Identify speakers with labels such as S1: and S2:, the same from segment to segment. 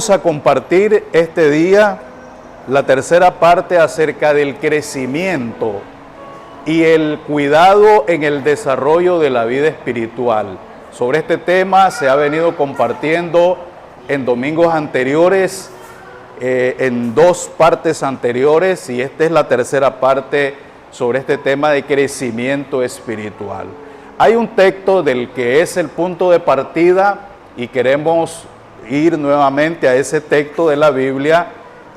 S1: Vamos a compartir este día la tercera parte acerca del crecimiento y el cuidado en el desarrollo de la vida espiritual. Sobre este tema se ha venido compartiendo en domingos anteriores, en dos partes anteriores, y esta es la tercera parte sobre este tema de crecimiento espiritual. Hay un texto del que es el punto de partida y queremos ir nuevamente a ese texto de la Biblia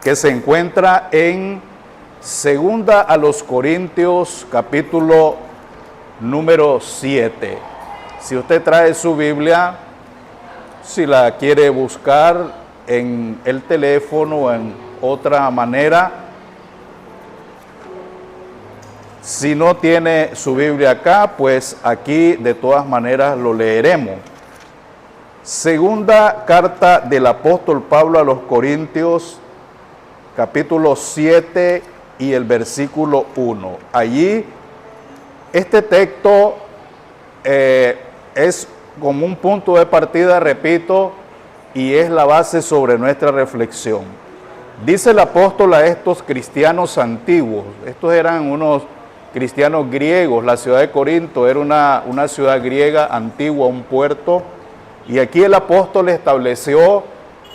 S1: que se encuentra en Segunda a los Corintios, capítulo número 7. Si usted trae su Biblia, si la quiere buscar en el teléfono o en otra manera, si no tiene su Biblia acá, pues aquí de todas maneras lo leeremos. Segunda carta del apóstol Pablo a los Corintios, capítulo 7 y el versículo 1. Allí, este texto es como un punto de partida, repito, y es la base sobre nuestra reflexión. Dice el apóstol a estos cristianos antiguos, estos eran unos cristianos griegos, la ciudad de Corinto era una ciudad griega antigua, un puerto, y aquí el apóstol estableció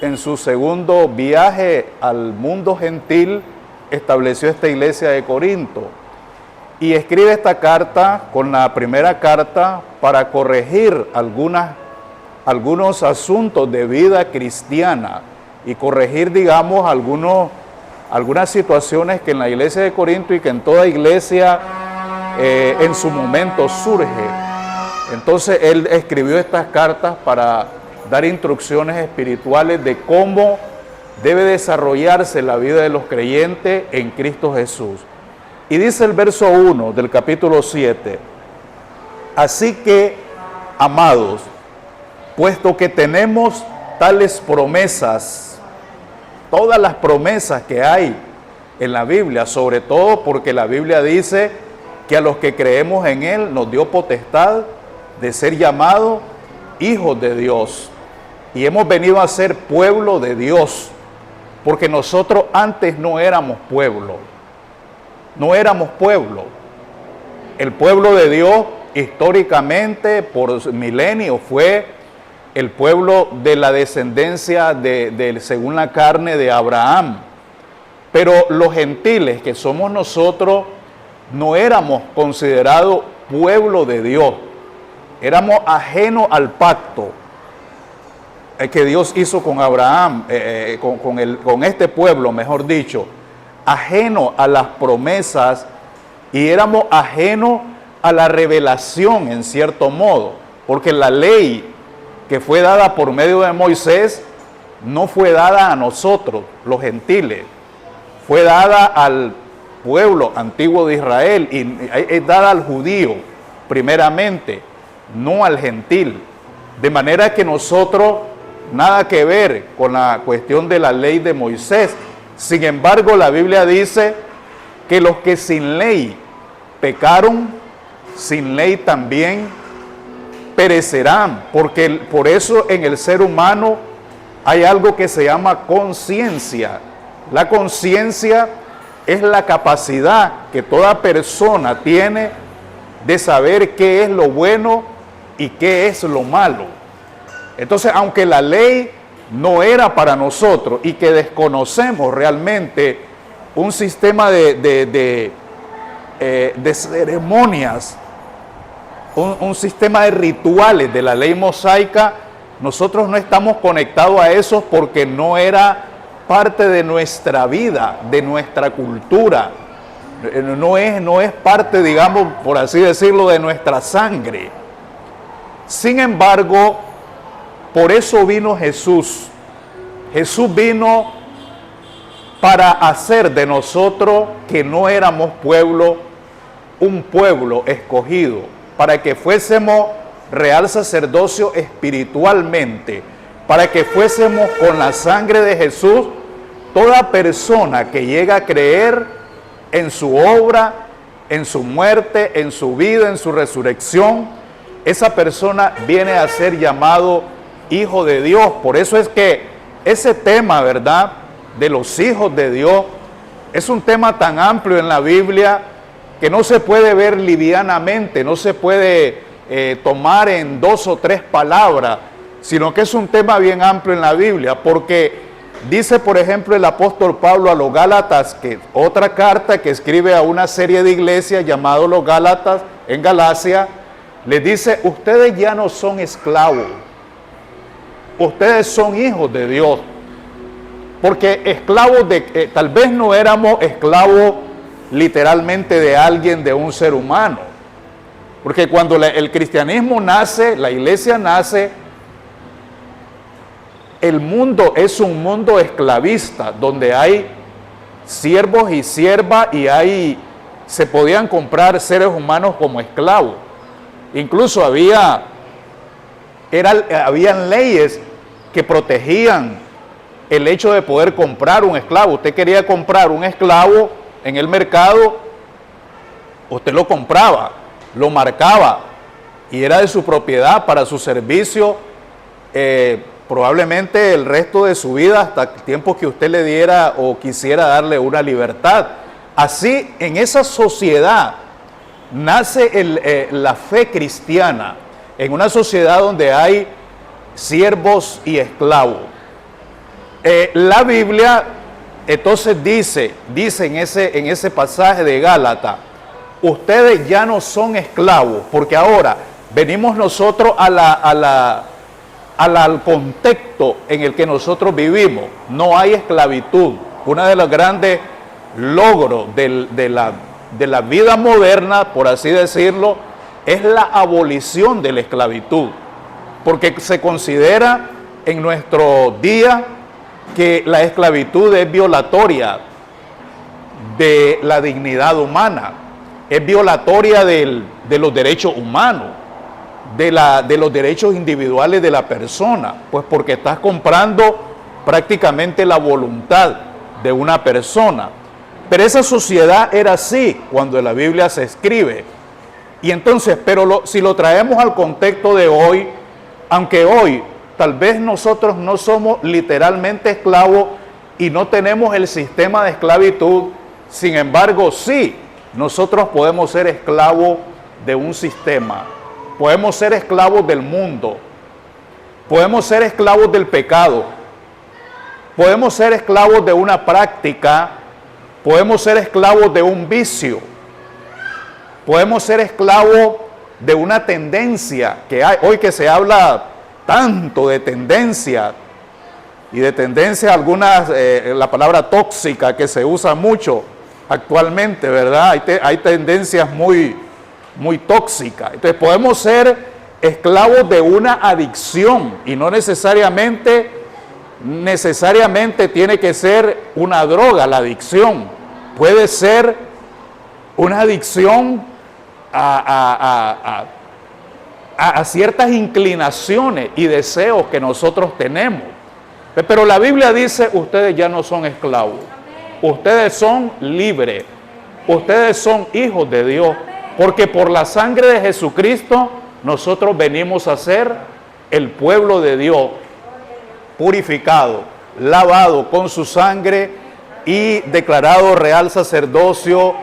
S1: en su segundo viaje al mundo gentil, estableció esta iglesia de Corinto y escribe esta carta con la primera carta para corregir algunos asuntos de vida cristiana y corregir, digamos, algunas situaciones que en la iglesia de Corinto y que en toda iglesia en su momento surge. Entonces él escribió estas cartas para dar instrucciones espirituales de cómo debe desarrollarse la vida de los creyentes en Cristo Jesús. Y dice el verso 1 del capítulo 7, así que, amados, puesto que tenemos tales promesas, todas las promesas que hay en la Biblia, sobre todo porque la Biblia dice que a los que creemos en Él nos dio potestad de ser llamados hijos de Dios. Y hemos venido a ser pueblo de Dios, porque nosotros antes no éramos pueblo. No éramos pueblo. El pueblo de Dios históricamente por milenios fue el pueblo de la descendencia según la carne de Abraham. Pero los gentiles, que somos nosotros, no éramos considerados pueblo de Dios. Éramos ajenos al pacto que Dios hizo con Abraham, con este pueblo, mejor dicho, ajeno a las promesas, y éramos ajenos a la revelación en cierto modo, porque la ley que fue dada por medio de Moisés no fue dada a nosotros, los gentiles, fue dada al pueblo antiguo de Israel y es dada al judío primeramente, no al gentil. De manera que nosotros nada que ver con la cuestión de la ley de Moisés. Sin embargo, la Biblia dice que los que sin ley pecaron, sin ley también perecerán, porque por eso en el ser humano hay algo que se llama conciencia. La conciencia es la capacidad que toda persona tiene de saber qué es lo bueno y qué es lo malo. Entonces, aunque la ley no era para nosotros y que desconocemos realmente un sistema de ceremonias, un sistema de rituales de la ley mosaica, nosotros no estamos conectados a eso porque no era parte de nuestra vida, de nuestra cultura. No es parte, digamos, por así decirlo, de nuestra sangre. Sin embargo, por eso vino Jesús. Jesús vino para hacer de nosotros, que no éramos pueblo, un pueblo escogido, para que fuésemos real sacerdocio espiritualmente, para que fuésemos con la sangre de Jesús, toda persona que llega a creer en su obra, en su muerte, en su vida, en su resurrección, esa persona viene a ser llamado hijo de Dios. Por eso es que ese tema, ¿verdad?, de los hijos de Dios, es un tema tan amplio en la Biblia que no se puede ver livianamente, no se puede tomar en 2 o 3 palabras, sino que es un tema bien amplio en la Biblia, porque dice, por ejemplo, el apóstol Pablo a los Gálatas, que otra carta que escribe a una serie de iglesias llamado los Gálatas en Galacia, les dice, ustedes ya no son esclavos, ustedes son hijos de Dios. Porque esclavos tal vez no éramos esclavos literalmente de alguien, de un ser humano. Porque cuando el cristianismo nace, la iglesia nace, el mundo es un mundo esclavista, donde hay siervos y siervas y se podían comprar seres humanos como esclavos. Incluso habían leyes que protegían el hecho de poder comprar un esclavo. Usted quería comprar un esclavo en el mercado, usted lo compraba, lo marcaba y era de su propiedad para su servicio, probablemente el resto de su vida, hasta el tiempo que usted le diera o quisiera darle una libertad. Así, en esa sociedad nace la fe cristiana, en una sociedad donde hay siervos y esclavos. La Biblia entonces dice en ese pasaje de Gálatas, ustedes ya no son esclavos, porque ahora venimos nosotros al contexto en el que nosotros vivimos. No hay esclavitud. Uno de los grandes logros de la vida moderna, por así decirlo, es la abolición de la esclavitud, porque se considera en nuestro día que la esclavitud es violatoria de la dignidad humana, es violatoria de los derechos humanos, de los derechos individuales de la persona, pues porque estás comprando prácticamente la voluntad de una persona. Pero esa sociedad era así cuando la Biblia se escribe. Y entonces, si lo traemos al contexto de hoy, aunque hoy tal vez nosotros no somos literalmente esclavos y no tenemos el sistema de esclavitud, sin embargo, sí, nosotros podemos ser esclavos de un sistema, podemos ser esclavos del mundo, podemos ser esclavos del pecado, podemos ser esclavos de una práctica, podemos ser esclavos de un vicio, podemos ser esclavos de una tendencia que hay hoy, que se habla tanto de tendencia, y de tendencia algunas, la palabra tóxica que se usa mucho actualmente, ¿verdad? Hay tendencias muy tóxicas. Entonces podemos ser esclavos de una adicción, y no necesariamente tiene que ser una droga la adicción. Puede ser una adicción a ciertas inclinaciones y deseos que nosotros tenemos. Pero la Biblia dice, ustedes ya no son esclavos, ustedes son libres, ustedes son hijos de Dios, porque por la sangre de Jesucristo nosotros venimos a ser el pueblo de Dios, purificado, lavado con su sangre y declarado real sacerdocio,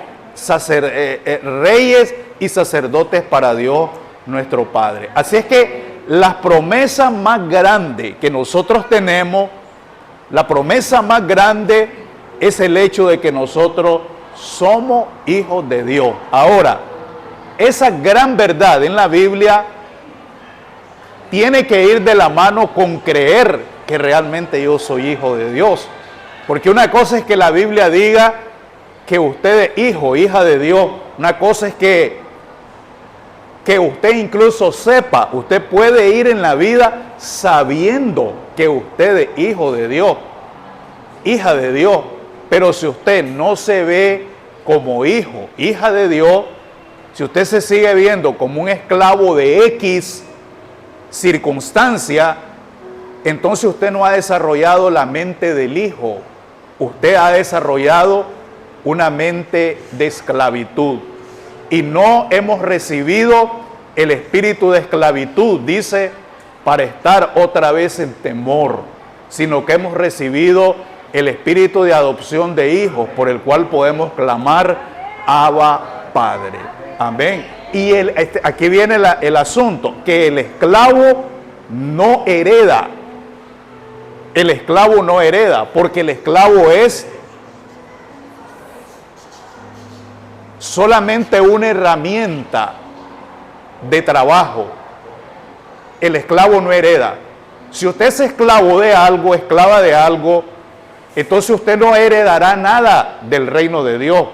S1: reyes y sacerdotes para Dios nuestro Padre. Así es que las promesas más grandes que nosotros tenemos, la promesa más grande es el hecho de que nosotros somos hijos de Dios. Ahora, esa gran verdad en la Biblia tiene que ir de la mano con creer que realmente yo soy hijo de Dios. Porque una cosa es que la Biblia diga que usted es hijo, hija de Dios. Una cosa es que usted incluso sepa, usted puede ir en la vida sabiendo que usted es hijo de Dios, hija de Dios. Pero si usted no se ve como hijo, hija de Dios, si usted se sigue viendo como un esclavo de X circunstancia, entonces usted no ha desarrollado la mente del hijo, usted ha desarrollado una mente de esclavitud. Y no hemos recibido el espíritu de esclavitud, dice, para estar otra vez en temor, sino que hemos recibido el espíritu de adopción de hijos, por el cual podemos clamar, Abba, Padre. Amén. Y aquí viene el asunto, que el esclavo no hereda. El esclavo no hereda, porque el esclavo es solamente una herramienta de trabajo. El esclavo no hereda. Si usted es esclavo de algo, esclava de algo, entonces usted no heredará nada del reino de Dios.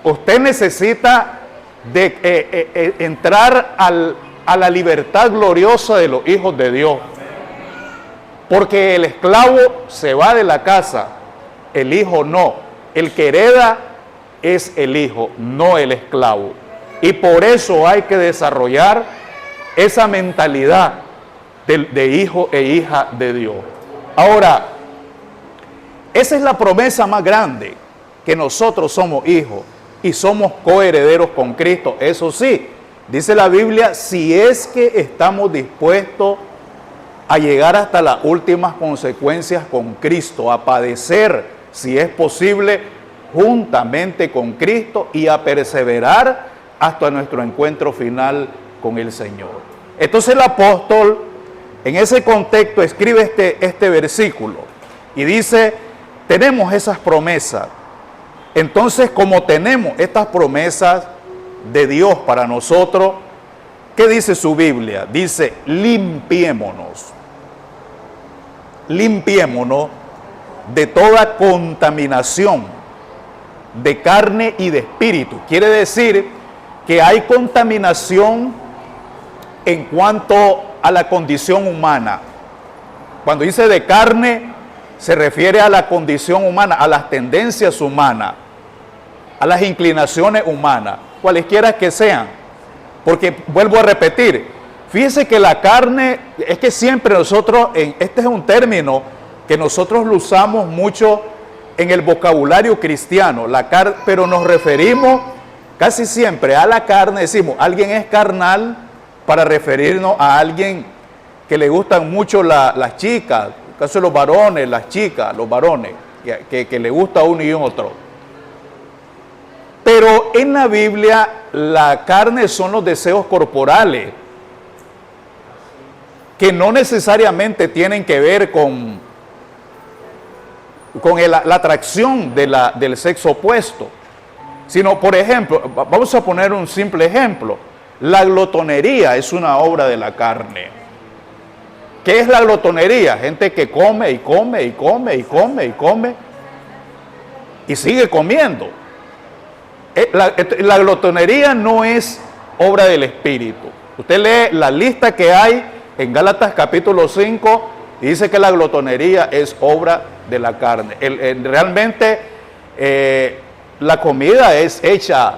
S1: Usted necesita entrar a la libertad gloriosa de los hijos de Dios. Porque el esclavo se va de la casa, el hijo no. El que hereda es el hijo, no el esclavo. Y por eso hay que desarrollar esa mentalidad de hijo e hija de Dios. Ahora, esa es la promesa más grande, que nosotros somos hijos y somos coherederos con Cristo. Eso sí, dice la Biblia, si es que estamos dispuestos a llegar hasta las últimas consecuencias con Cristo, a padecer, si es posible, juntamente con Cristo y a perseverar hasta nuestro encuentro final con el Señor. Entonces el apóstol, en ese contexto, escribe este versículo y dice, tenemos esas promesas. Entonces, como tenemos estas promesas de Dios para nosotros, ¿qué dice su Biblia? Dice, limpiémonos. Limpiémonos de toda contaminación de carne y de espíritu. Quiere decir que hay contaminación en cuanto a la condición humana. Cuando dice de carne, se refiere a la condición humana, a las tendencias humanas, a las inclinaciones humanas, cualesquiera que sean. Porque, vuelvo a repetir, fíjese que la carne, es que siempre nosotros, este es un término que nosotros lo usamos mucho en el vocabulario cristiano, pero nos referimos casi siempre a la carne, decimos, alguien es carnal, para referirnos a alguien que le gustan mucho las chicas, en el caso de los varones, las chicas, los varones, que le gusta uno y otro. Pero en la Biblia, la carne son los deseos corporales, que no necesariamente tienen que ver con la atracción del sexo opuesto, sino, por ejemplo, vamos a poner un simple ejemplo, la glotonería es una obra de la carne. ¿Qué es la glotonería? Gente que come y come y come y come y come y sigue comiendo. La glotonería no es obra del Espíritu. Usted lee la lista que hay en Gálatas capítulo 5 y dice que la glotonería es obra de la carne. Realmente la comida es hecha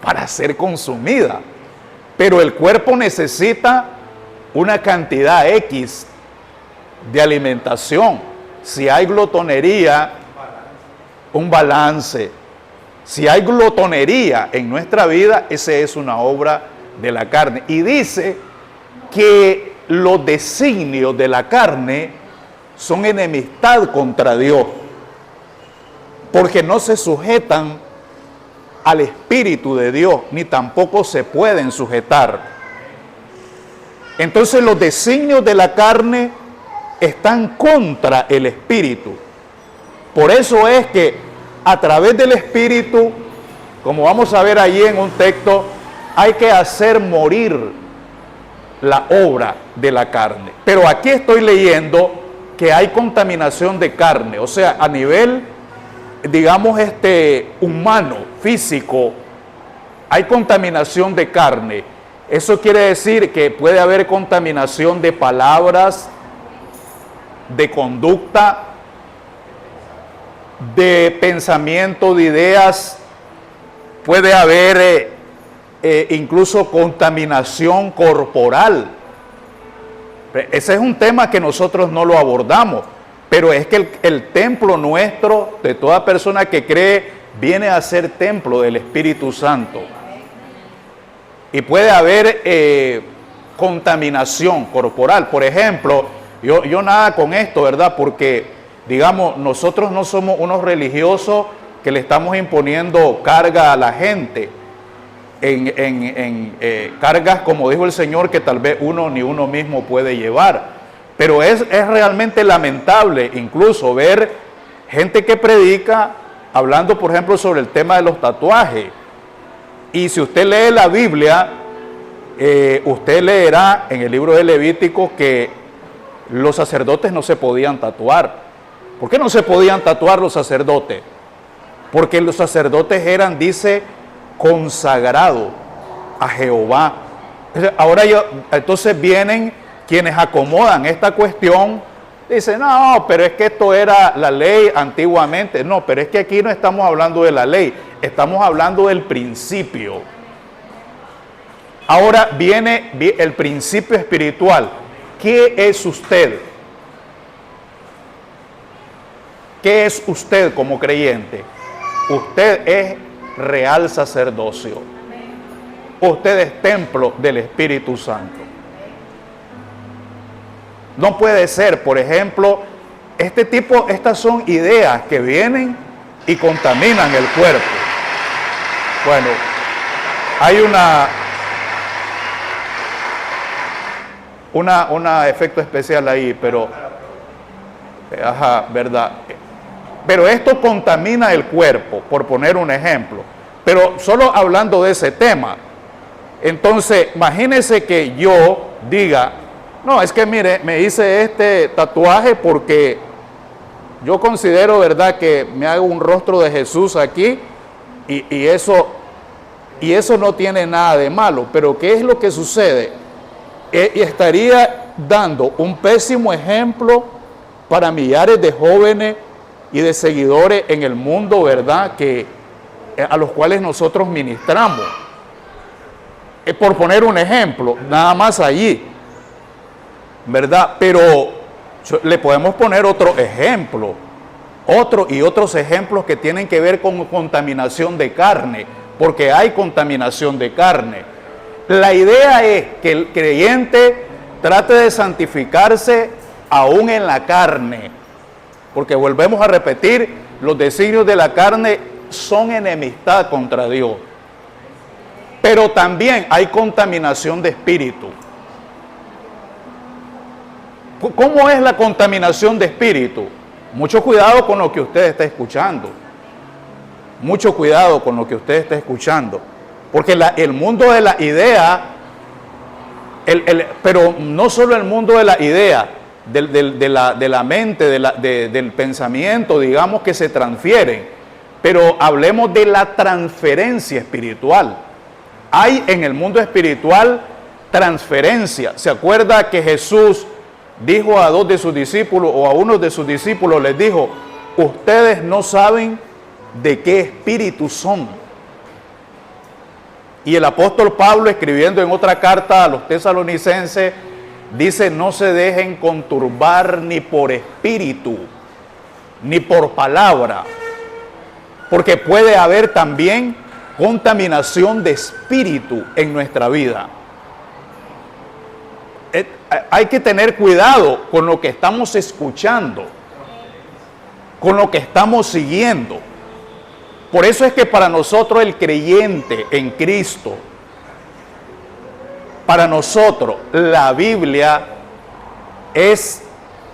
S1: para ser consumida, pero el cuerpo necesita una cantidad X de alimentación. Si hay glotonería, un balance. Si hay glotonería en nuestra vida, esa es una obra de la carne. Y dice que los designios de la carne son enemistad contra Dios, porque no se sujetan al Espíritu de Dios, ni tampoco se pueden sujetar. Entonces los designios de la carne están contra el Espíritu. Por eso es que a través del Espíritu, como vamos a ver allí en un texto, hay que hacer morir la obra de la carne. Pero aquí estoy leyendo que hay contaminación de carne, o sea, a nivel, digamos, humano, físico, hay contaminación de carne. Eso quiere decir que puede haber contaminación de palabras, de conducta, de pensamiento, de ideas. Puede haber incluso contaminación corporal. Ese es un tema que nosotros no lo abordamos, pero es que el templo nuestro, de toda persona que cree, viene a ser templo del Espíritu Santo. Y puede haber contaminación corporal. Por ejemplo, Yo nada con esto, ¿verdad? Porque, digamos, nosotros no somos unos religiosos que le estamos imponiendo carga a la gente, cargas, como dijo el Señor, que tal vez ni uno mismo puede llevar. Pero es realmente lamentable incluso ver gente que predica hablando, por ejemplo, sobre el tema de los tatuajes. Y si usted lee la Biblia, usted leerá en el libro de Levítico que los sacerdotes no se podían tatuar. ¿Por qué no se podían tatuar los sacerdotes? Porque los sacerdotes eran, dice, consagrados a Jehová. Ahora entonces vienen quienes acomodan esta cuestión, dicen, no, pero es que esto era la ley antiguamente. No, pero es que aquí no estamos hablando de la ley, estamos hablando del principio. Ahora viene el principio espiritual. ¿Qué es usted? ¿Qué es usted como creyente? Usted es real sacerdocio. Usted es templo del Espíritu Santo. No puede ser, por ejemplo, estas son ideas que vienen y contaminan el cuerpo. Bueno, hay un efecto especial ahí, pero, ¿verdad? Pero esto contamina el cuerpo, por poner un ejemplo. Pero solo hablando de ese tema. Entonces, imagínese que yo diga, no, es que mire, me hice este tatuaje porque yo considero, ¿verdad?, que me hago un rostro de Jesús aquí y eso no tiene nada de malo. Pero ¿qué es lo que sucede? Y estaría dando un pésimo ejemplo para millares de jóvenes y de seguidores en el mundo, ¿verdad?, a los cuales nosotros ministramos. Por poner un ejemplo, nada más allí, ¿verdad? Pero le podemos poner otro ejemplo, otros ejemplos que tienen que ver con contaminación de carne, porque hay contaminación de carne. La idea es que el creyente trate de santificarse aún en la carne, porque volvemos a repetir, los designios de la carne son enemistad contra Dios. Pero también hay contaminación de espíritu. ¿Cómo es la contaminación de espíritu? Mucho cuidado con lo que usted está escuchando. Mucho cuidado con lo que usted está escuchando. Porque el mundo de la idea, pero no solo el mundo de la idea, de la mente, del pensamiento, digamos, que se transfieren. Pero hablemos de la transferencia espiritual. Hay en el mundo espiritual transferencia. ¿Se acuerda que Jesús dijo a dos de sus discípulos o a uno de sus discípulos, les dijo, ustedes no saben de qué espíritu son? Y el apóstol Pablo, escribiendo en otra carta a los tesalonicenses, dice, no se dejen conturbar ni por espíritu, ni por palabra, porque puede haber también contaminación de espíritu en nuestra vida. Hay que tener cuidado con lo que estamos escuchando, con lo que estamos siguiendo. Por eso es que para nosotros el creyente en Cristo, para nosotros la Biblia es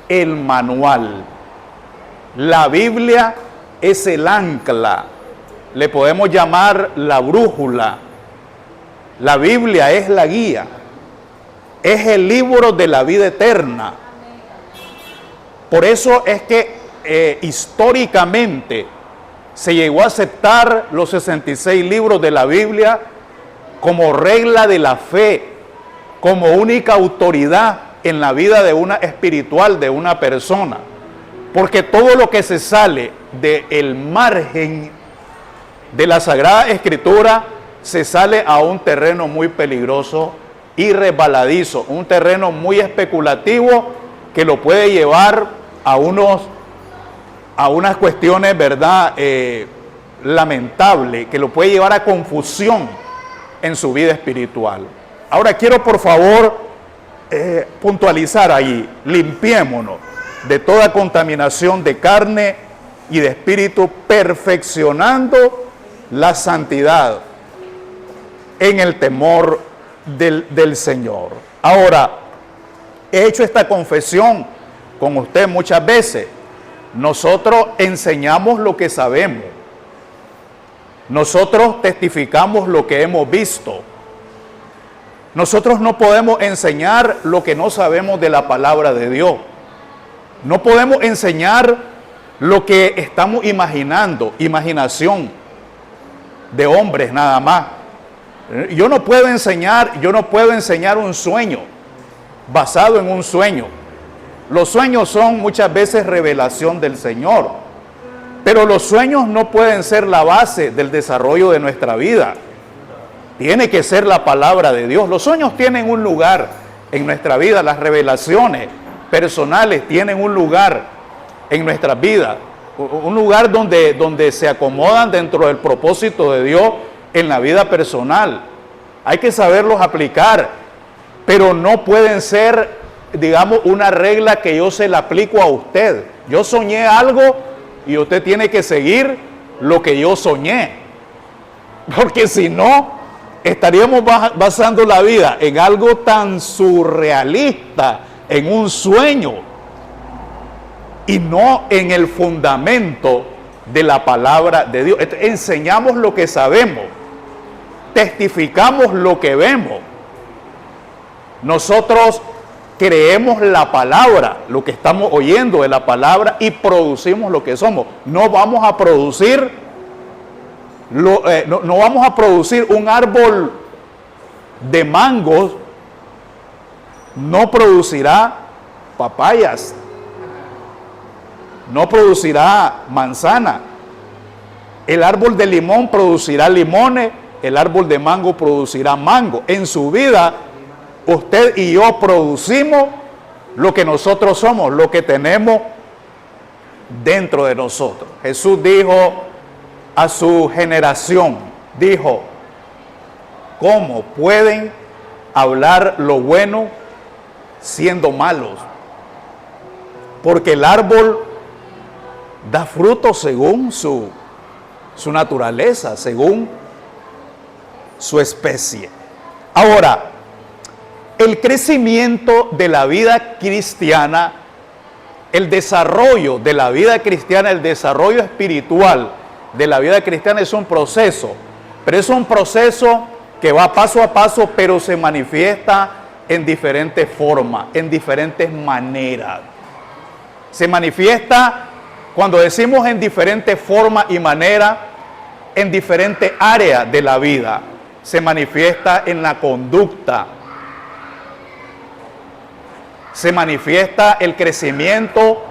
S1: el manual. La Biblia es el ancla. Le podemos llamar la brújula. La Biblia es la guía. Es el libro de la vida eterna. Por eso es que históricamente se llegó a aceptar los 66 libros de la Biblia como regla de la fe, como única autoridad en la vida de una espiritual de una persona. Porque todo lo que se sale del margen de la Sagrada Escritura se sale a un terreno muy peligroso y resbaladizo, un terreno muy especulativo que lo puede llevar a unas cuestiones, ¿verdad?, lamentables, que lo puede llevar a confusión en su vida espiritual. Ahora quiero, por favor, puntualizar ahí, limpiémonos de toda contaminación de carne y de espíritu, perfeccionando la santidad en el temor del Señor. Ahora, he hecho esta confesión con usted muchas veces. Nosotros enseñamos lo que sabemos. Nosotros testificamos lo que hemos visto. Nosotros no podemos enseñar lo que no sabemos de la palabra de Dios. No podemos enseñar lo que estamos imaginando, imaginación de hombres nada más. Yo no puedo enseñar un sueño basado en un sueño. Los sueños son muchas veces revelación del Señor, pero los sueños no pueden ser la base del desarrollo de nuestra vida. Tiene que ser la palabra de Dios. Los sueños tienen un lugar en nuestra vida, las revelaciones personales tienen un lugar en nuestras vidas, un lugar donde se acomodan dentro del propósito de Dios en la vida personal. Hay que saberlos aplicar, pero no pueden ser, digamos, una regla que yo se la aplico a usted. Yo soñé algo y usted tiene que seguir lo que yo soñé, porque si no, estaríamos basando la vida en algo tan surrealista, en un sueño, y no en el fundamento de la palabra de Dios. Enseñamos lo que sabemos, testificamos lo que vemos. Nosotros creemos la palabra, lo que estamos oyendo de la palabra, y producimos lo que somos. No vamos a producir no vamos a producir un árbol de mangos, no producirá papayas, no producirá manzana. El árbol de limón producirá limones, el árbol de mango producirá mango. En su vida, usted y yo producimos lo que nosotros somos, lo que tenemos dentro de nosotros. Jesús dijo a su generación, dijo: ¿cómo pueden hablar lo bueno siendo malos? Porque el árbol da fruto según su naturaleza, según su especie. Ahora, el crecimiento de la vida cristiana, el desarrollo de la vida cristiana, el desarrollo espiritual de la vida cristiana es un proceso, pero es un proceso que va paso a paso, pero se manifiesta en diferentes formas, en diferentes maneras. Se manifiesta, cuando decimos en diferentes formas y maneras, en diferentes áreas de la vida. Se manifiesta en la conducta, se manifiesta el crecimiento,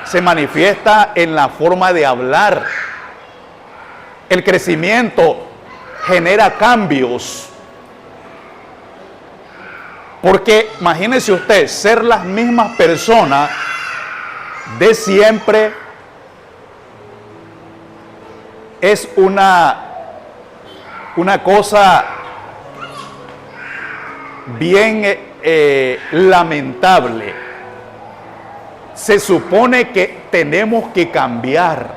S1: se manifiesta en la forma de hablar. El crecimiento genera cambios, porque imagínese usted ser las mismas personas de siempre. Es una cosa bien lamentable. Se supone que tenemos que cambiar.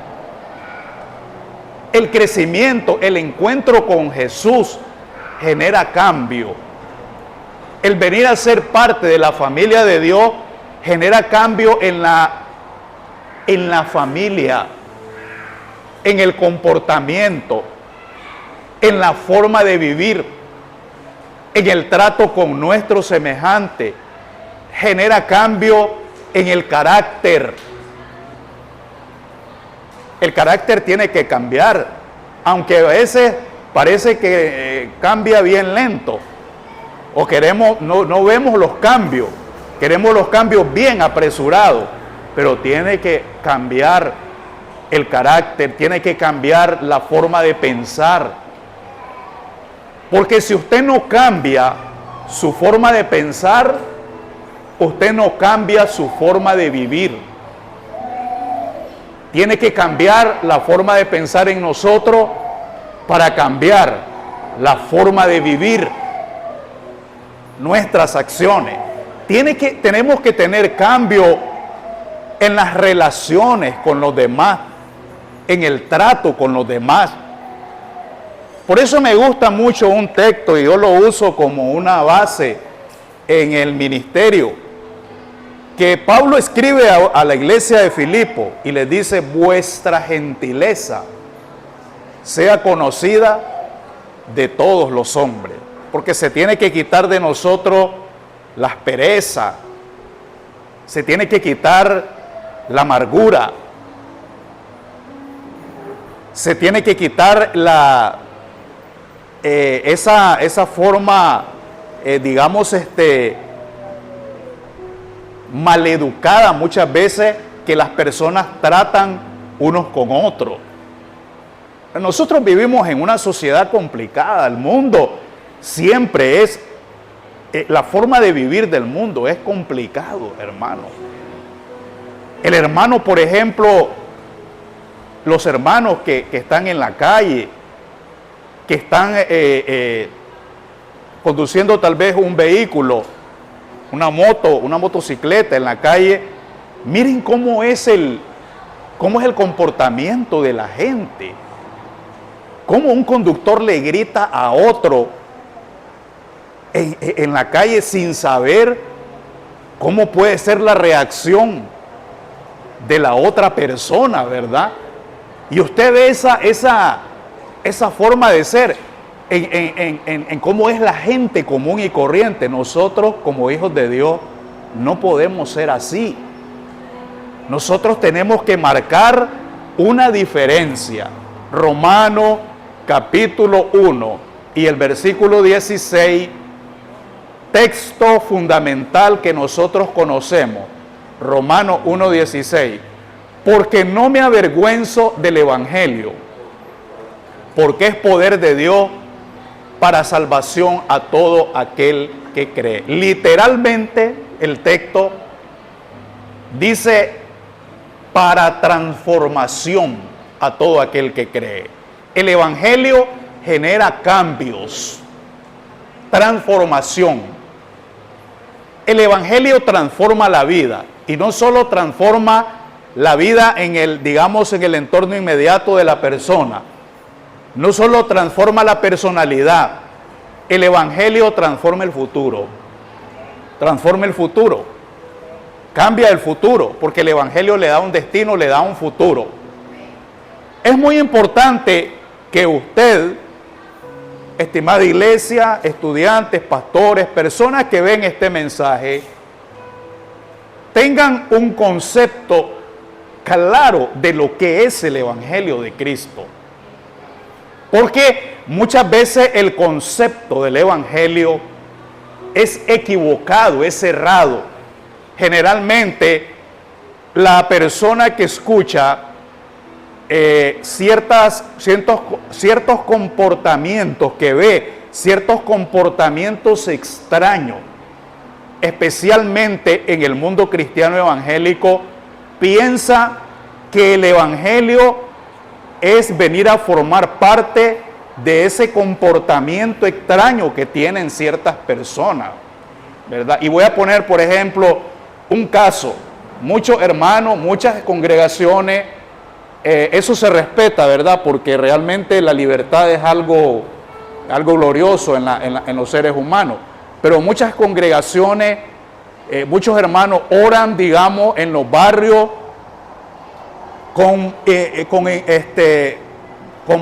S1: El crecimiento, el encuentro con Jesús genera cambio. El venir a ser parte de la familia de Dios genera cambio en la familia, en el comportamiento, en la forma de vivir, en el trato con nuestro semejante. Genera cambio en el carácter. El carácter tiene que cambiar, aunque a veces parece que cambia bien lento, o no vemos los cambios, queremos los cambios bien apresurados, pero tiene que cambiar el carácter, tiene que cambiar la forma de pensar, porque si usted no cambia su forma de pensar, usted no cambia su forma de vivir. Tiene que cambiar la forma de pensar en nosotros para cambiar la forma de vivir nuestras acciones. tenemos que tener cambio en las relaciones con los demás, en el trato con los demás. Por eso me gusta mucho un texto y yo lo uso como una base en el ministerio, que Pablo escribe a la iglesia de Filipo y les dice: vuestra gentileza sea conocida de todos los hombres, porque se tiene que quitar de nosotros la aspereza, se tiene que quitar la amargura, se tiene que quitar esa forma, digamos, maleducada muchas veces que las personas tratan unos con otros. Nosotros vivimos en una sociedad complicada. El mundo siempre es, la forma de vivir del mundo es complicado, hermano. El hermano, por ejemplo, los hermanos que están en la calle, que están conduciendo tal vez un vehículo, una moto, una motocicleta en la calle, miren cómo es el comportamiento de la gente. Cómo un conductor le grita a otro en la calle sin saber cómo puede ser la reacción de la otra persona, ¿verdad? Y usted ve esa forma de ser en cómo es la gente común y corriente. Nosotros, como hijos de Dios, no podemos ser así. Nosotros tenemos que marcar una diferencia. Romanos capítulo 1 y el versículo 16, texto fundamental que nosotros conocemos. Romanos 1:16. Porque no me avergüenzo del evangelio, porque es poder de Dios para salvación a todo aquel que cree. Literalmente el texto dice: para transformación a todo aquel que cree. El evangelio genera cambios, transformación. El evangelio transforma la vida, y no solo transforma la vida en el entorno inmediato de la persona. No solo transforma la personalidad, el evangelio transforma el futuro. Transforma el futuro. Cambia el futuro, porque el evangelio le da un destino, le da un futuro. Es muy importante que usted, estimada iglesia, estudiantes, pastores, personas que ven este mensaje, tengan un concepto claro de lo que es el evangelio de Cristo. Porque muchas veces el concepto del evangelio es equivocado, es errado. Generalmente la persona que escucha ciertos comportamientos, que ve ciertos comportamientos extraños, especialmente en el mundo cristiano evangélico, piensa que el evangelio es venir a formar parte de ese comportamiento extraño que tienen ciertas personas, ¿verdad? Y voy a poner, por ejemplo, un caso. Muchos hermanos, muchas congregaciones, eso se respeta, ¿verdad? Porque realmente la libertad es algo glorioso en los seres humanos. Pero muchas congregaciones, muchos hermanos oran, digamos, en los barrios con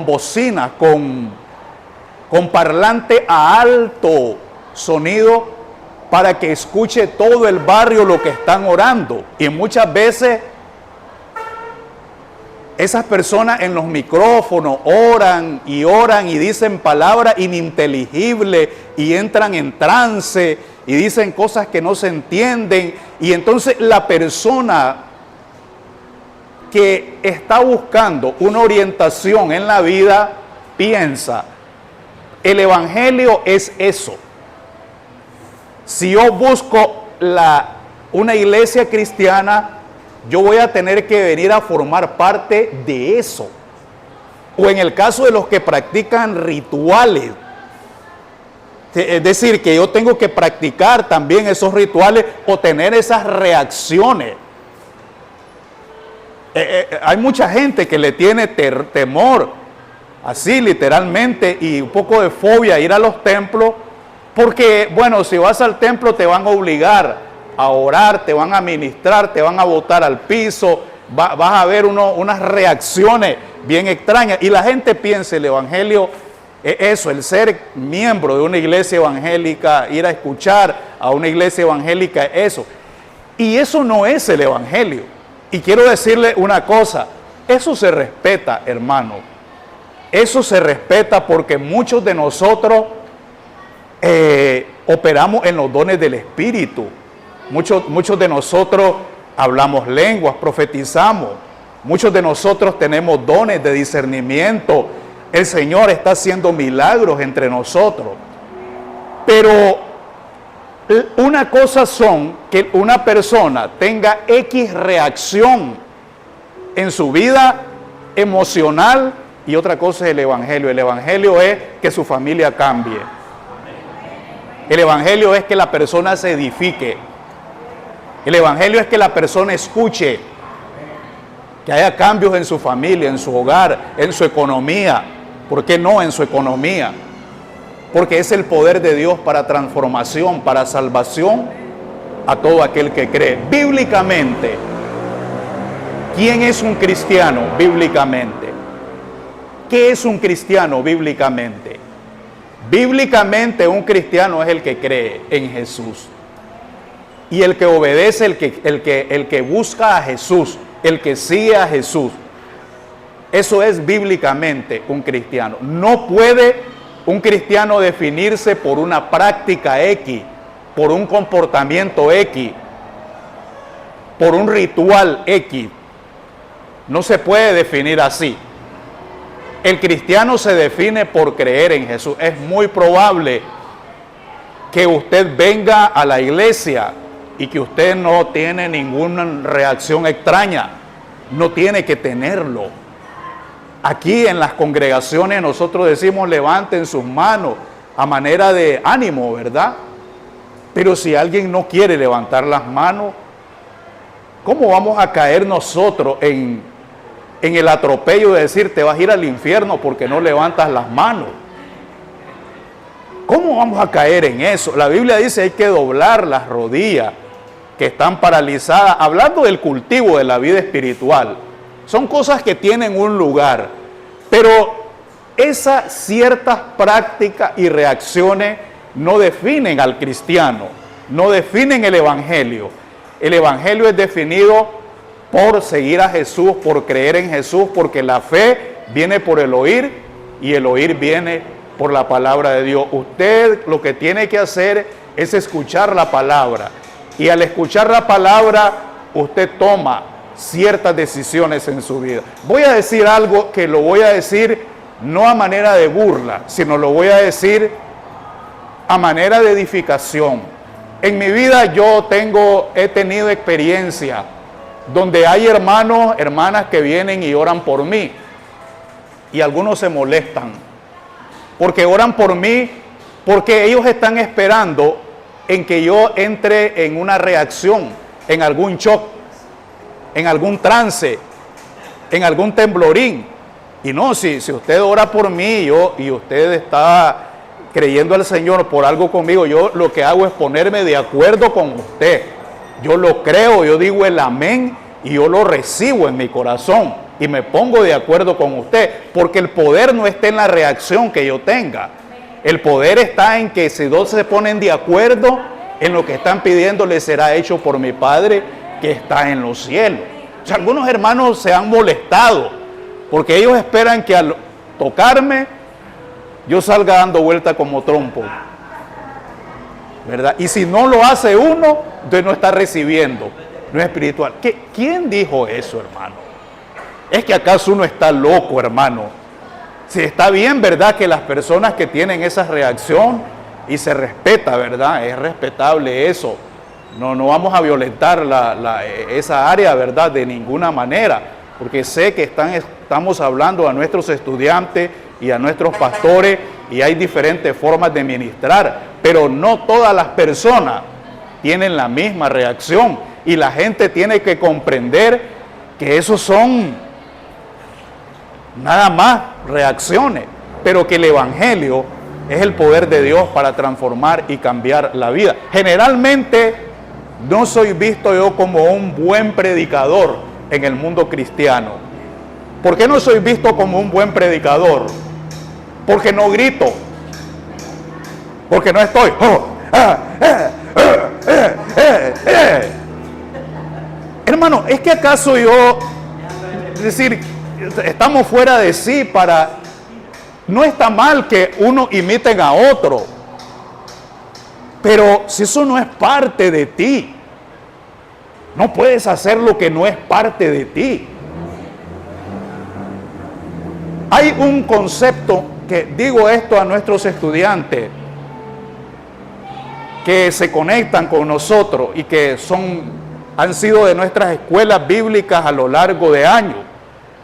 S1: bocinas, con parlante a alto sonido, para que escuche todo el barrio lo que están orando. Y muchas veces esas personas en los micrófonos oran y dicen palabras ininteligibles y entran en trance y dicen cosas que no se entienden. Y entonces la persona que está buscando una orientación en la vida piensa: el evangelio es eso. Si yo busco una iglesia cristiana, yo voy a tener que venir a formar parte de eso. O en el caso de los que practican rituales, Es decir, que yo tengo que practicar también esos rituales o tener esas reacciones. Hay mucha gente que le tiene temor, así literalmente, y un poco de fobia a ir a los templos, porque, bueno, si vas al templo te van a obligar a orar, te van a ministrar, te van a botar al piso, vas a ver unas reacciones bien extrañas. Y la gente piensa, el evangelio es eso, el ser miembro de una iglesia evangélica, ir a escuchar a una iglesia evangélica, eso. Y eso no es el evangelio. Y quiero decirle una cosa, eso se respeta, hermano. Eso se respeta porque muchos de nosotros operamos en los dones del Espíritu. Muchos de nosotros hablamos lenguas, profetizamos. Muchos de nosotros tenemos dones de discernimiento. El Señor está haciendo milagros entre nosotros. Pero una cosa son que una persona tenga X reacción en su vida emocional y otra cosa es el Evangelio. El Evangelio es que su familia cambie. El Evangelio es que la persona se edifique. El Evangelio es que la persona escuche, que haya cambios en su familia, en su hogar, en su economía. ¿Por qué no en su economía? Porque es el poder de Dios para transformación, para salvación a todo aquel que cree. Bíblicamente, ¿quién es un cristiano bíblicamente? ¿Qué es un cristiano bíblicamente? Bíblicamente un cristiano es el que cree en Jesús. Y el que obedece, el que busca a Jesús, el que sigue a Jesús. Eso es bíblicamente un cristiano. No puede un cristiano definirse por una práctica X, por un comportamiento X, por un ritual X. No se puede definir así. El cristiano se define por creer en Jesús. Es muy probable que usted venga a la iglesia y que usted no tiene ninguna reacción extraña. No tiene que tenerlo. Aquí en las congregaciones nosotros decimos levanten sus manos a manera de ánimo, ¿verdad? Pero si alguien no quiere levantar las manos, ¿cómo vamos a caer nosotros en el atropello de decir te vas a ir al infierno porque no levantas las manos? ¿Cómo vamos a caer en eso? La Biblia dice hay que doblar las rodillas que están paralizadas, hablando del cultivo de la vida espiritual. Son cosas que tienen un lugar, pero esas ciertas prácticas y reacciones no definen al cristiano, no definen el evangelio. El evangelio es definido por seguir a Jesús, por creer en Jesús, porque la fe viene por el oír y el oír viene por la palabra de Dios. Usted lo que tiene que hacer es escuchar la palabra y al escuchar la palabra usted toma ciertas decisiones en su vida. Voy a decir algo que lo voy a decir no a manera de burla, sino lo voy a decir a manera de edificación. En mi vida he tenido experiencia donde hay hermanos, hermanas que vienen y oran por mí y algunos se molestan porque oran por mí porque ellos están esperando en que yo entre en una reacción, en algún shock, en algún trance, en algún temblorín. Y no, si usted ora por mí y usted está creyendo al Señor por algo conmigo, yo lo que hago es ponerme de acuerdo con usted. Yo lo creo, yo digo el amén y yo lo recibo en mi corazón y me pongo de acuerdo con usted, porque el poder no está en la reacción que yo tenga. El poder está en que si dos se ponen de acuerdo en lo que están pidiendo, les será hecho por mi Padre que está en los cielos. O sea, algunos hermanos se han molestado porque ellos esperan que al tocarme yo salga dando vuelta como trompo, ¿verdad? Y si no lo hace uno, entonces no está recibiendo, no es espiritual. ¿Quién dijo eso, hermano? ¿Es que acaso uno está loco, hermano? Si está bien, ¿verdad? Que las personas que tienen esa reacción y se respeta, ¿verdad? Es respetable eso. No vamos a violentar esa área, ¿verdad? De ninguna manera, porque sé que estamos hablando a nuestros estudiantes y a nuestros pastores, y hay diferentes formas de ministrar, pero no todas las personas tienen la misma reacción, y la gente tiene que comprender que esos son nada más reacciones, pero que el Evangelio es el poder de Dios para transformar y cambiar la vida. Generalmente no soy visto yo como un buen predicador en el mundo cristiano. ¿Por qué no soy visto como un buen predicador? Porque no grito, porque no estoy hermano, ¿es que acaso yo, es decir, estamos fuera de sí para... No está mal que uno imiten a otro, pero si eso no es parte de ti, no puedes hacer lo que no es parte de ti. Hay un concepto que digo esto a nuestros estudiantes que se conectan con nosotros y que han sido de nuestras escuelas bíblicas a lo largo de años.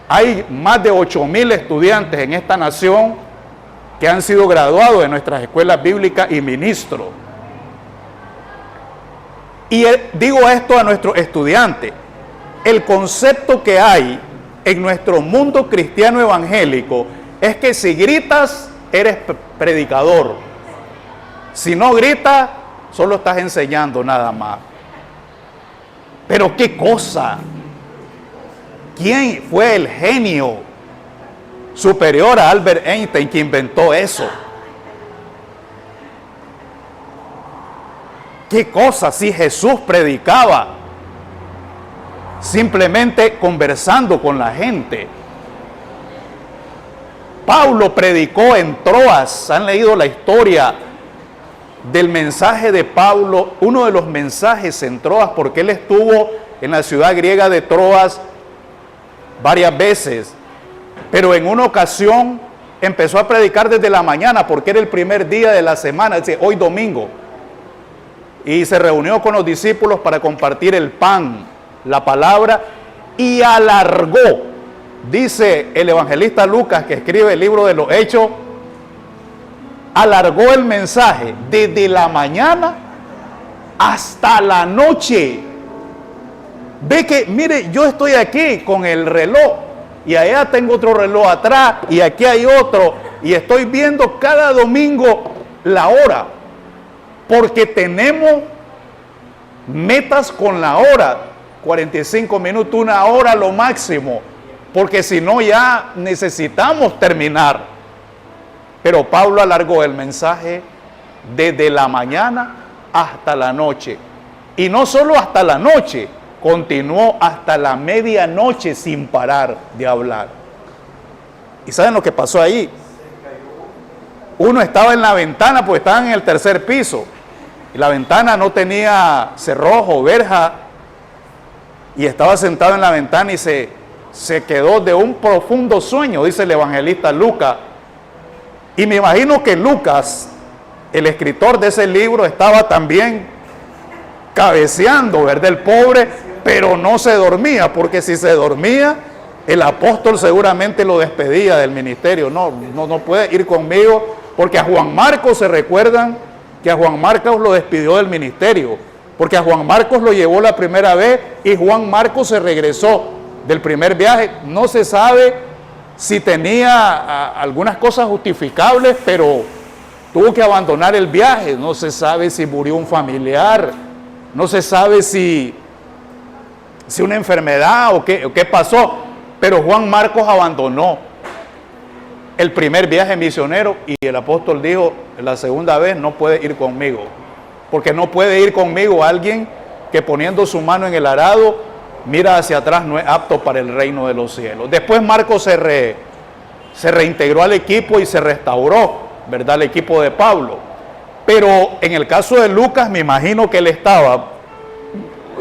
S1: Hay más de 8,000 estudiantes en esta nación que han sido graduados de nuestras escuelas bíblicas y ministros. Y digo esto a nuestros estudiantes: el concepto que hay en nuestro mundo cristiano evangélico es que si gritas, eres predicador. Si no gritas, solo estás enseñando nada más. Pero qué cosa. ¿Quién fue el genio superior a Albert Einstein que inventó eso? ¿Qué cosa si Jesús predicaba simplemente conversando con la gente? Pablo predicó en Troas. ¿Han leído la historia del mensaje de Pablo? Uno de los mensajes en Troas, porque él estuvo en la ciudad griega de Troas varias veces, pero en una ocasión empezó a predicar desde la mañana porque era el primer día de la semana, es decir, hoy domingo, y se reunió con los discípulos para compartir el pan, la palabra, y alargó, dice el evangelista Lucas, que escribe el libro de los Hechos, alargó el mensaje desde la mañana hasta la noche. Ve que, mire, yo estoy aquí con el reloj y allá tengo otro reloj atrás y aquí hay otro, y estoy viendo cada domingo la hora, porque tenemos metas con la hora, 45 minutos, 1 hora lo máximo, porque si no ya necesitamos terminar. Pero Pablo alargó el mensaje desde la mañana hasta la noche, y no solo hasta la noche, continuó hasta la medianoche sin parar de hablar. ¿Y saben lo que pasó ahí? Uno estaba en la ventana, pues estaban en el 3er piso, y la ventana no tenía cerrojo, verja, y estaba sentado en la ventana y se quedó de un profundo sueño, dice el evangelista Lucas. Y me imagino que Lucas, el escritor de ese libro, estaba también cabeceando, ¿verdad? El pobre, pero no se dormía, porque si se dormía, el apóstol seguramente lo despedía del ministerio. No puede ir conmigo, porque a Juan Marcos, se recuerdan que a Juan Marcos lo despidió del ministerio, porque a Juan Marcos lo llevó la primera vez y Juan Marcos se regresó del primer viaje. No se sabe si tenía algunas cosas justificables, pero tuvo que abandonar el viaje. No se sabe si murió un familiar, no se sabe si una enfermedad o qué pasó, pero Juan Marcos abandonó el primer viaje misionero y el apóstol dijo, la segunda vez no puede ir conmigo, porque no puede ir conmigo alguien que poniendo su mano en el arado mira hacia atrás, no es apto para el reino de los cielos. Después Marcos se reintegró al equipo y se restauró, ¿verdad? El equipo de Pablo. Pero en el caso de Lucas, me imagino que él estaba,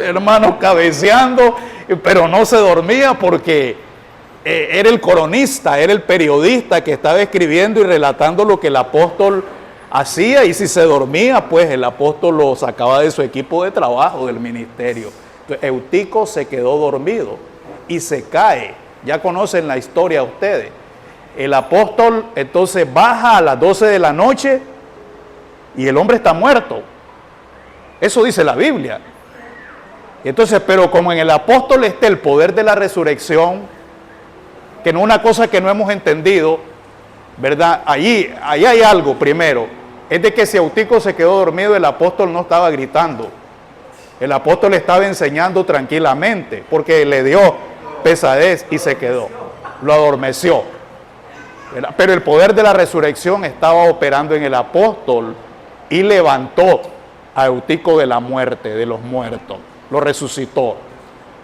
S1: hermano, cabeceando, pero no se dormía porque era el cronista, era el periodista que estaba escribiendo y relatando lo que el apóstol hacía, y si se dormía, pues el apóstol lo sacaba de su equipo de trabajo, del ministerio. Entonces, Eutico se quedó dormido y se cae. Ya conocen la historia ustedes. el apóstol entonces baja a las 12 de la noche y el hombre está muerto. Eso dice la Biblia. Entonces, pero como en el apóstol está el poder de la resurrección, que no es una cosa que no hemos entendido, ¿verdad? Ahí hay algo primero, es de que si Eutico se quedó dormido, el apóstol no estaba gritando. El apóstol estaba enseñando tranquilamente, porque le dio pesadez y se quedó, lo adormeció, ¿verdad? Pero el poder de la resurrección estaba operando en el apóstol y levantó a Eutico de la muerte, de los muertos, lo resucitó,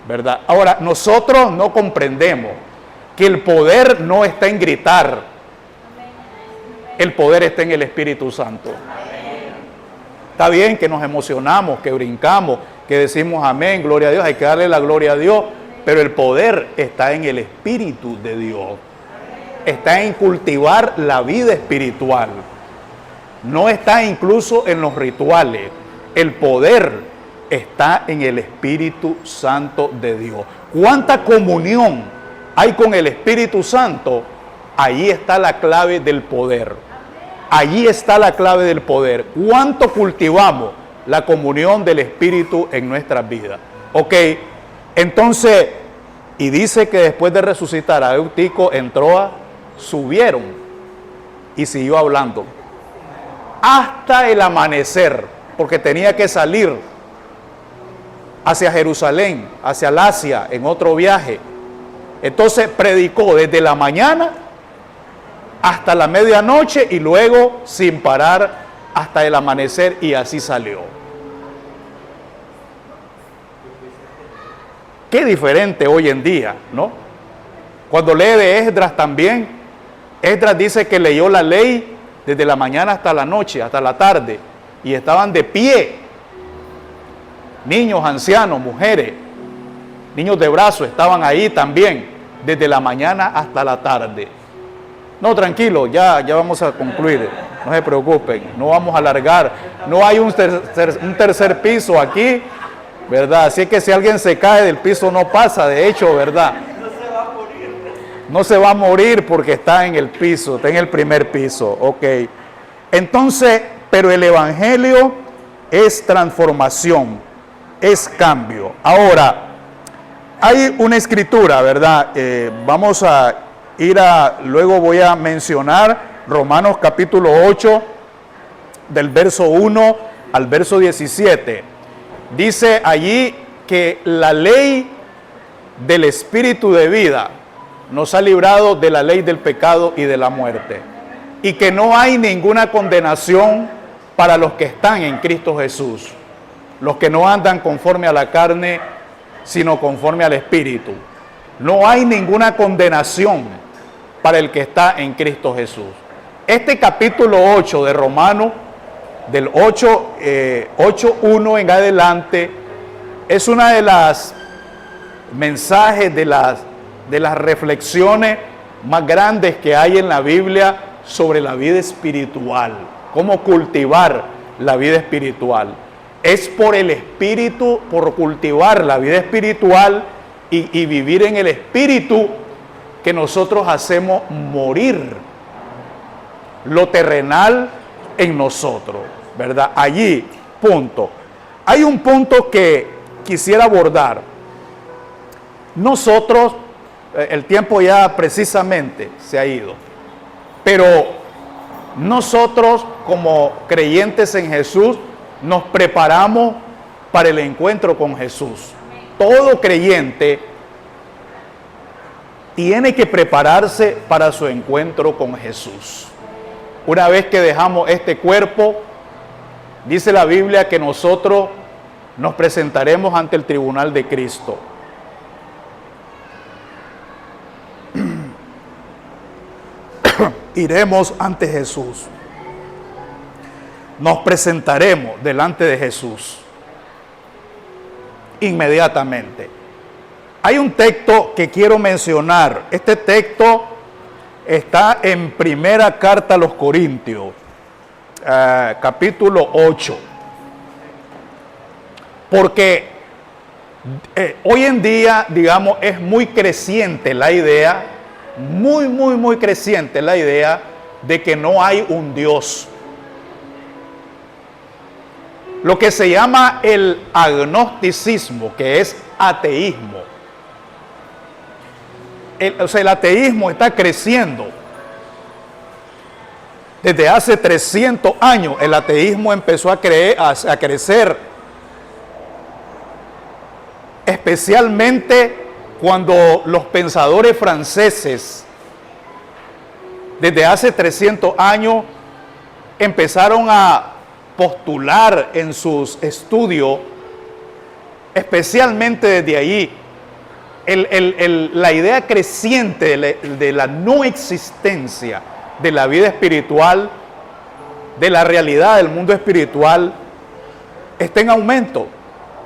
S1: ¿verdad? Ahora, nosotros no comprendemos que el poder no está en gritar, el poder está en el Espíritu Santo. Está bien que nos emocionamos, que brincamos, que decimos amén, gloria a Dios, hay que darle la gloria a Dios, pero el poder está en el Espíritu de Dios. Está en cultivar la vida espiritual. No está incluso en los rituales. El poder está en el Espíritu Santo de Dios. ¿Cuánta comunión hay con el Espíritu Santo? Allí está la clave del poder. Allí está la clave del poder. ¿Cuánto cultivamos la comunión del Espíritu en nuestras vidas? Ok, entonces, y dice que después de resucitar a Eutico, subieron y siguió hablando hasta el amanecer, porque tenía que salir hacia Jerusalén, hacia Asia, en otro viaje. Entonces predicó desde la mañana hasta la medianoche y luego sin parar hasta el amanecer, y así salió. Qué diferente hoy en día, ¿no? Cuando lee de Esdras también, Esdras dice que leyó la ley desde la mañana hasta la noche, hasta la tarde, y estaban de pie. Niños, ancianos, mujeres, niños de brazo estaban ahí también, desde la mañana hasta la tarde. No, tranquilo, ya vamos a concluir, no se preocupen, no vamos a alargar. No hay un tercer piso aquí, ¿verdad? Así que si alguien se cae del piso no pasa, de hecho, ¿verdad? No se va a morir porque está en el piso, está en el primer piso, ok. Entonces, pero el Evangelio es transformación, es cambio. Ahora, hay una escritura, ¿verdad? Vamos a luego voy a mencionar Romanos capítulo 8, del verso 1 al verso 17. Dice allí que la ley del Espíritu de vida nos ha librado de la ley del pecado y de la muerte, y que no hay ninguna condenación para los que están en Cristo Jesús, los que no andan conforme a la carne, sino conforme al Espíritu. No hay ninguna condenación para el que está en Cristo Jesús. Este capítulo 8 de Romanos, del 8:1 en adelante, es una de las mensajes, de las reflexiones más grandes que hay en la Biblia sobre la vida espiritual, cómo cultivar la vida espiritual. Es por el Espíritu, por cultivar la vida espiritual y vivir en el Espíritu, que nosotros hacemos morir lo terrenal en nosotros, ¿verdad? Allí, punto. Hay un punto que quisiera abordar. Nosotros, el tiempo ya precisamente se ha ido, pero nosotros como creyentes en Jesús nos preparamos para el encuentro con Jesús. Todo creyente tiene que prepararse para su encuentro con Jesús. Una vez que dejamos este cuerpo, dice la Biblia que nosotros nos presentaremos ante el tribunal de Cristo. Iremos ante Jesús. Nos presentaremos delante de Jesús inmediatamente. Hay un texto que quiero mencionar. Este texto está en Primera Carta a los Corintios, capítulo 8. Porque hoy en día, digamos, es muy creciente la idea muy creciente la idea de que no hay un Dios. Lo que se llama el agnosticismo, que es ateísmo. El ateísmo está creciendo. Desde hace 300 años el ateísmo empezó a crecer, especialmente cuando los pensadores franceses, desde hace 300 años, empezaron a postular en sus estudios, especialmente desde allí, la idea creciente de la no existencia de la vida espiritual, de la realidad del mundo espiritual, está en aumento.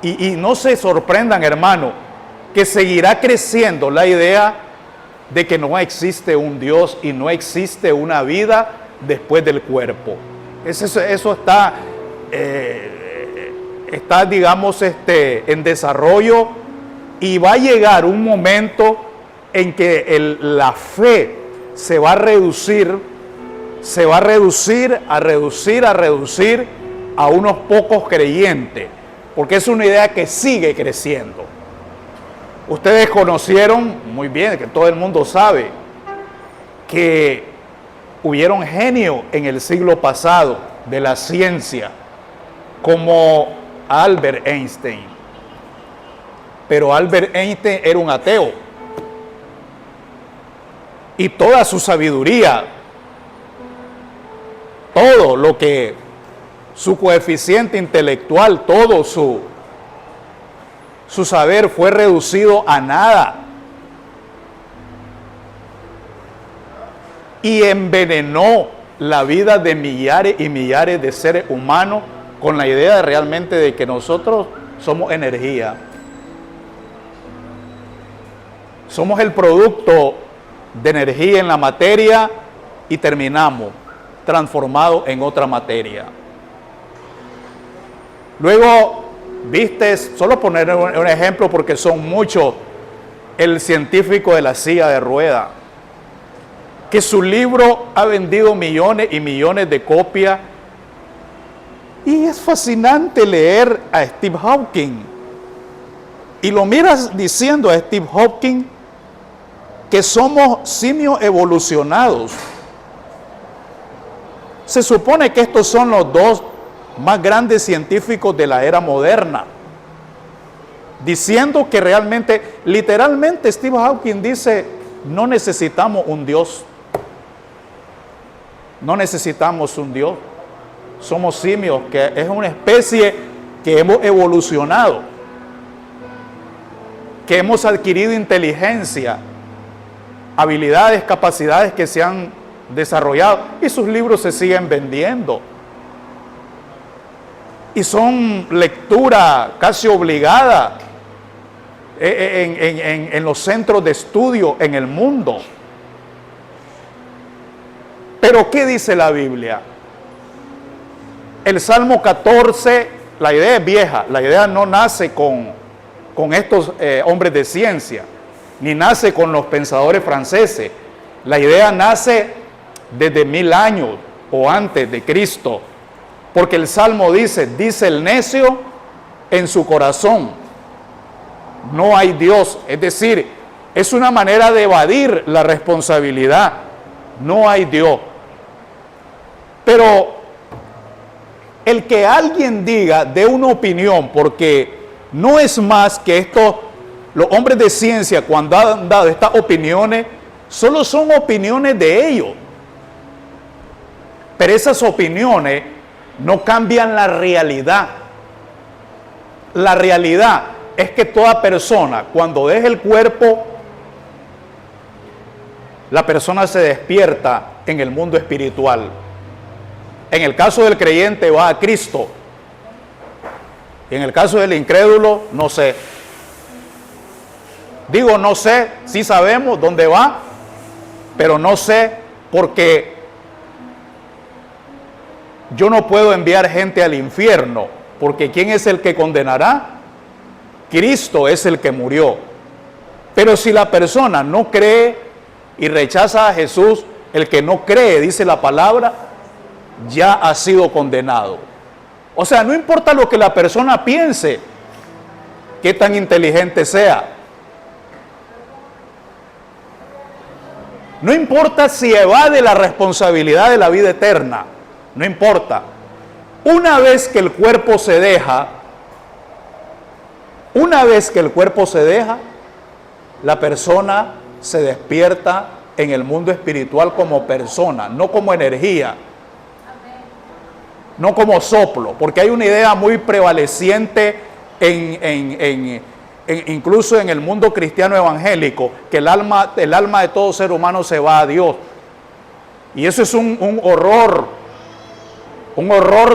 S1: Y no se sorprendan, hermano, que seguirá creciendo la idea de que no existe un Dios y no existe una vida después del cuerpo. Eso está, digamos, en desarrollo, y va a llegar un momento en que la fe se va a reducir a unos pocos creyentes, porque es una idea que sigue creciendo. Ustedes conocieron muy bien, que todo el mundo sabe, que hubieron genios en el siglo pasado de la ciencia, como Albert Einstein. Pero Albert Einstein era un ateo. Y toda su sabiduría, todo lo que, su coeficiente intelectual, todo su saber fue reducido a nada. Y envenenó la vida de millares y millares de seres humanos con la idea realmente de que nosotros somos energía. Somos el producto de energía en la materia y terminamos transformados en otra materia. Luego, viste, solo poner un ejemplo porque son muchos, el científico de la silla de ruedas, que su libro ha vendido millones y millones de copias. Y es fascinante leer a Steve Hawking. Y lo miras diciendo a Steve Hawking que somos simios evolucionados. Se supone que estos son los dos más grandes científicos de la era moderna, diciendo que realmente, literalmente, Steve Hawking dice: no necesitamos un Dios. No necesitamos un Dios. Somos simios, que es una especie que hemos evolucionado, que hemos adquirido inteligencia, habilidades, capacidades que se han desarrollado, y sus libros se siguen vendiendo. Y son lectura casi obligada en los centros de estudio en el mundo. Pero ¿qué dice la Biblia? El Salmo 14, la idea es vieja, la idea no nace con estos hombres de ciencia, ni nace con los pensadores franceses. La idea nace desde 1000 años o antes de Cristo, porque el Salmo dice el necio en su corazón: no hay Dios. Es decir, es una manera de evadir la responsabilidad. No hay Dios. Pero el que alguien diga, dé una opinión, porque no es más que los hombres de ciencia, cuando han dado estas opiniones, solo son opiniones de ellos. Pero esas opiniones no cambian la realidad. La realidad es que toda persona, cuando deja el cuerpo, la persona se despierta en el mundo espiritual. En el caso del creyente va a Cristo. Y en el caso del incrédulo, no sé. Digo no sé, sí sabemos dónde va, pero no sé, porque yo no puedo enviar gente al infierno, porque ¿quién es el que condenará? Cristo es el que murió. Pero si la persona no cree y rechaza a Jesús, el que no cree, dice la palabra, ya ha sido condenado. O sea, no importa lo que la persona piense, qué tan inteligente sea. No importa si evade la responsabilidad de la vida eterna, no importa. Una vez que el cuerpo se deja, la persona se despierta en el mundo espiritual como persona, no como energía, no como soplo, porque hay una idea muy prevaleciente incluso en el mundo cristiano evangélico, que el alma de todo ser humano se va a Dios. Y eso es un horror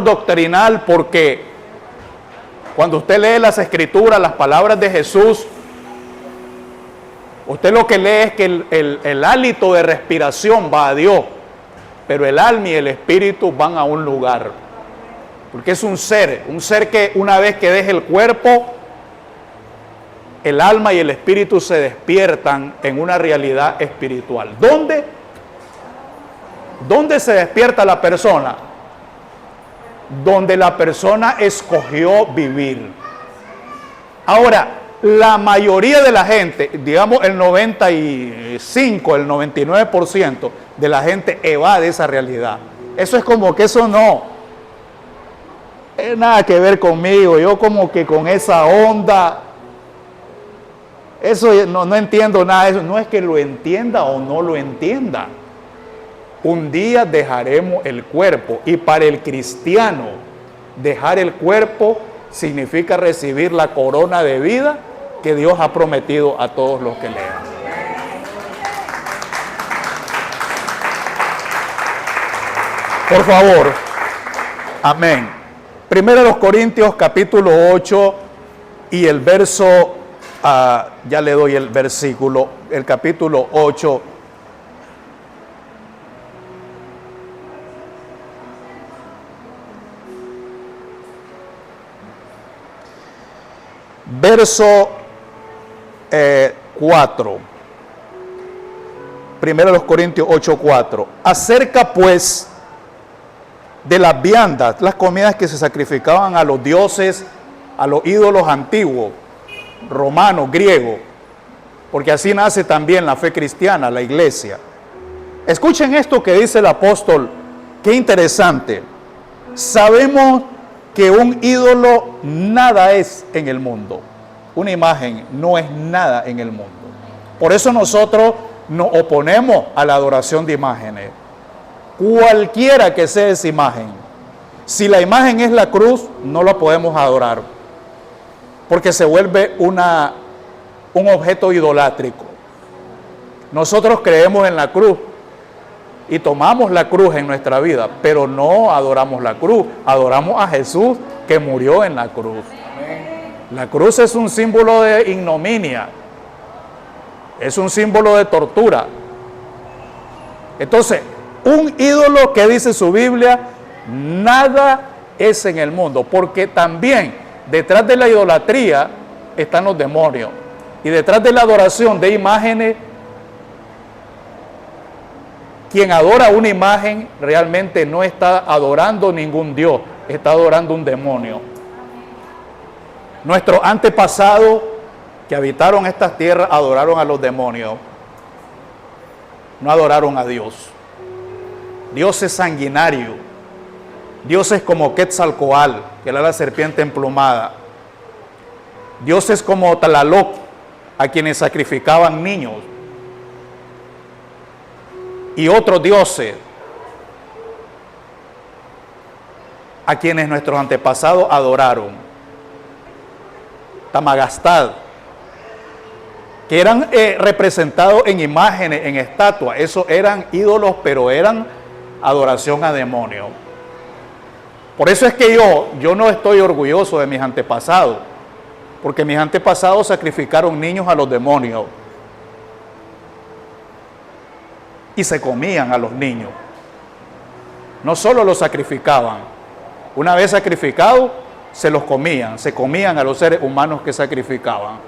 S1: doctrinal, porque cuando usted lee las Escrituras, las palabras de Jesús, usted lo que lee es que el hálito de respiración va a Dios, pero el alma y el espíritu van a un lugar. Porque es un ser que una vez que deje el cuerpo, el alma y el espíritu se despiertan en una realidad espiritual. ¿Dónde se despierta la persona? Donde la persona escogió vivir. Ahora, la mayoría de la gente, digamos el 95, el 99% de la gente evade esa realidad. Eso es como que eso no es nada que ver conmigo, yo como que con esa onda, eso no entiendo nada de eso. No es que lo entienda o no lo entienda. Un día dejaremos el cuerpo, y para el cristiano dejar el cuerpo significa recibir la corona de vida que Dios ha prometido a todos los que lean. Por favor, amén. Primero los Corintios capítulo 8 y el verso, ya le doy el versículo, el capítulo 8. Verso 4. Primero los Corintios 8:4. Acerca pues de las viandas, las comidas que se sacrificaban a los dioses, a los ídolos antiguos, romanos, griegos, porque así nace también la fe cristiana, la iglesia. Escuchen esto que dice el apóstol, qué interesante. Sabemos que un ídolo nada es en el mundo. Una imagen no es nada en el mundo. Por eso nosotros nos oponemos a la adoración de imágenes. Cualquiera que sea esa imagen. Si la imagen es la cruz, no la podemos adorar, porque se vuelve un objeto idolátrico. Nosotros creemos en la cruz y tomamos la cruz en nuestra vida, pero no adoramos la cruz, adoramos a Jesús que murió en la cruz. La cruz es un símbolo de ignominia, es un símbolo de tortura. Entonces, un ídolo, que dice su Biblia, nada es en el mundo, porque también detrás de la idolatría están los demonios, y detrás de la adoración de imágenes, quien adora una imagen realmente no está adorando ningún Dios, está adorando un demonio. Nuestros antepasados que habitaron estas tierras adoraron a los demonios, no adoraron a Dios. Dios es sanguinario. Dios es como Quetzalcóatl, que era la serpiente emplumada. Dios es como Tlaloc, a quienes sacrificaban niños. Y otros dioses, a quienes nuestros antepasados adoraron. Tamagastad, que eran representados en imágenes, en estatuas. Esos eran ídolos, pero eran adoración a demonios. Por eso es que yo no estoy orgulloso de mis antepasados, porque mis antepasados sacrificaron niños a los demonios y se comían a los niños. No solo los sacrificaban, una vez sacrificados se los comían, se comían a los seres humanos que sacrificaban.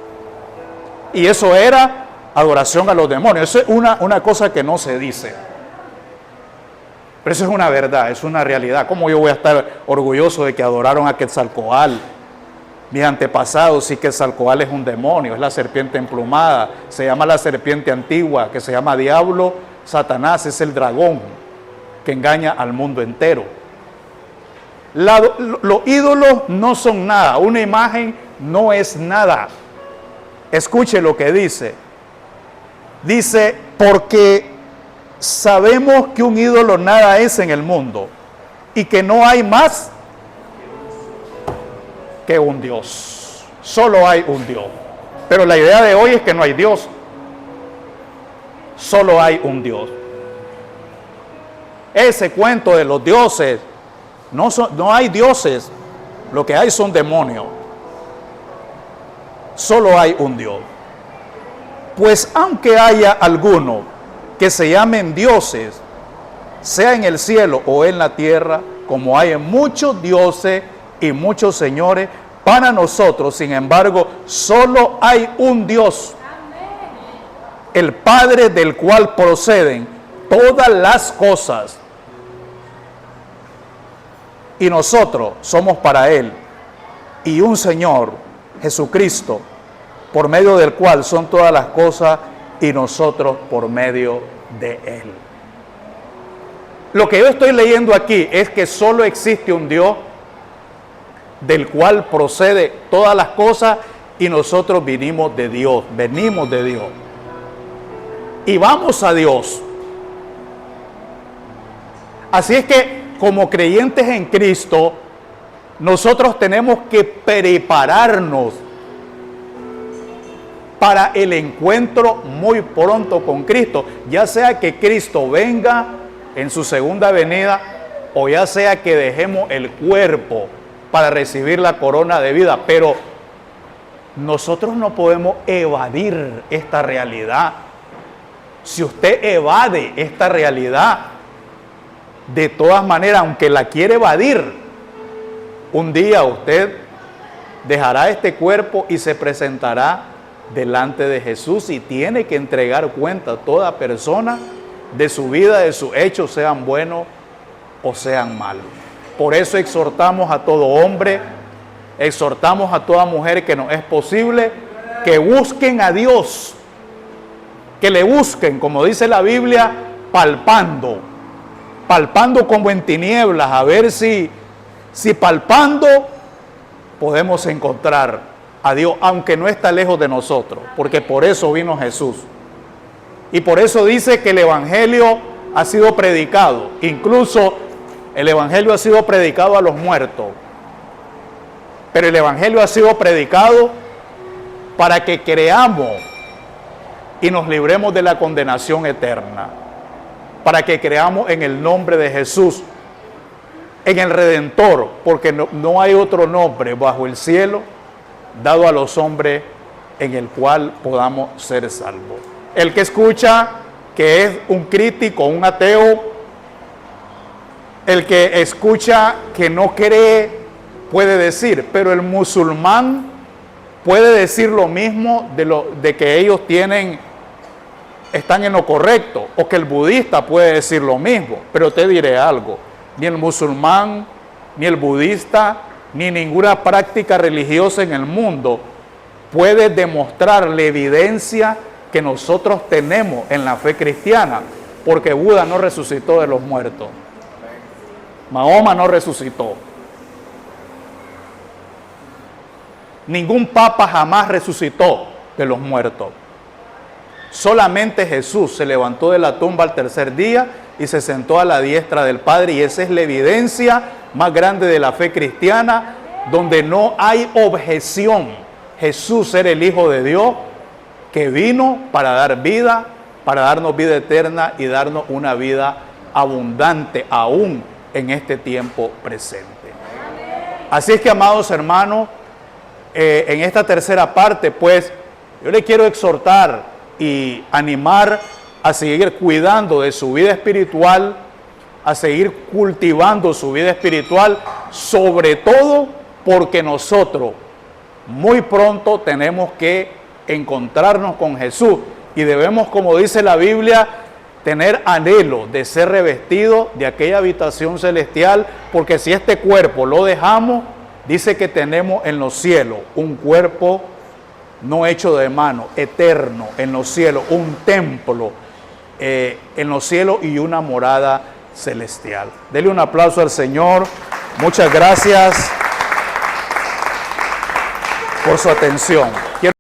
S1: Y eso era adoración a los demonios. Eso es una cosa que no se dice. Pero eso es una verdad, es una realidad. ¿Cómo yo voy a estar orgulloso de que adoraron a Quetzalcóatl? Mis antepasados, sí, Quetzalcóatl es un demonio, es la serpiente emplumada, se llama la serpiente antigua, que se llama diablo, Satanás, es el dragón que engaña al mundo entero. Los ídolos no son nada, una imagen no es nada. Escuche lo que dice. Dice, porque sabemos que un ídolo nada es en el mundo y que no hay más que un Dios. Solo hay un Dios. Pero la idea de hoy es que no hay Dios. Solo hay un Dios. Ese cuento de los dioses, no hay dioses, lo que hay son demonios. Solo hay un Dios. Pues aunque haya alguno que se llamen dioses, sea en el cielo o en la tierra, como hay muchos dioses y muchos señores, para nosotros, sin embargo, solo hay un Dios, el Padre del cual proceden todas las cosas. Y nosotros somos para Él, y un Señor, Jesucristo, por medio del cual son todas las cosas, y nosotros por medio de Él. Lo que yo estoy leyendo aquí es que solo existe un Dios del cual procede todas las cosas, y nosotros venimos de Dios, y vamos a Dios. Así es que como creyentes en Cristo, nosotros tenemos que prepararnos para el encuentro muy pronto con Cristo, ya sea que Cristo venga en su segunda venida, o ya sea que dejemos el cuerpo para recibir la corona de vida. Pero nosotros no podemos evadir esta realidad. Si usted evade esta realidad, de todas maneras, aunque la quiere evadir, un día usted dejará este cuerpo y se presentará delante de Jesús, y tiene que entregar cuenta a toda persona de su vida, de sus hechos, sean buenos o sean malos. Por eso exhortamos a todo hombre, exhortamos a toda mujer que nos es posible, que busquen a Dios, que le busquen, como dice la Biblia, palpando como en tinieblas, a ver si palpando podemos encontrar a Dios, aunque no está lejos de nosotros, porque por eso vino Jesús. Y por eso dice que el Evangelio ha sido predicado, incluso el Evangelio ha sido predicado a los muertos, pero el Evangelio ha sido predicado para que creamos y nos libremos de la condenación eterna, para que creamos en el nombre de Jesús, en el Redentor, porque no hay otro nombre bajo el cielo dado a los hombres en el cual podamos ser salvos. El que escucha que es un crítico, un ateo, el que escucha que no cree, puede decir, pero el musulmán puede decir lo mismo de que ellos están en lo correcto, o que el budista puede decir lo mismo. Pero te diré algo, ni el musulmán, ni el budista, ni ninguna práctica religiosa en el mundo puede demostrar la evidencia que nosotros tenemos en la fe cristiana, porque Buda no resucitó de los muertos, Mahoma no resucitó, ningún papa jamás resucitó de los muertos. Solamente Jesús se levantó de la tumba al tercer día y se sentó a la diestra del Padre, y esa es la evidencia más grande de la fe cristiana, donde no hay objeción. Jesús era el Hijo de Dios que vino para dar vida, para darnos vida eterna y darnos una vida abundante aún en este tiempo presente. Así es que, amados hermanos, en esta tercera parte, pues, yo le quiero exhortar y animar a seguir cuidando de su vida espiritual, a seguir cultivando su vida espiritual, sobre todo porque nosotros muy pronto tenemos que encontrarnos con Jesús, Y debemos, como dice la Biblia, tener anhelo de ser revestido de aquella habitación celestial, porque si este cuerpo lo dejamos, dice que tenemos en los cielos un cuerpo no hecho de mano, eterno en los cielos, un templo en los cielos y una morada celestial. Dele un aplauso al Señor. Muchas gracias por su atención. Quiero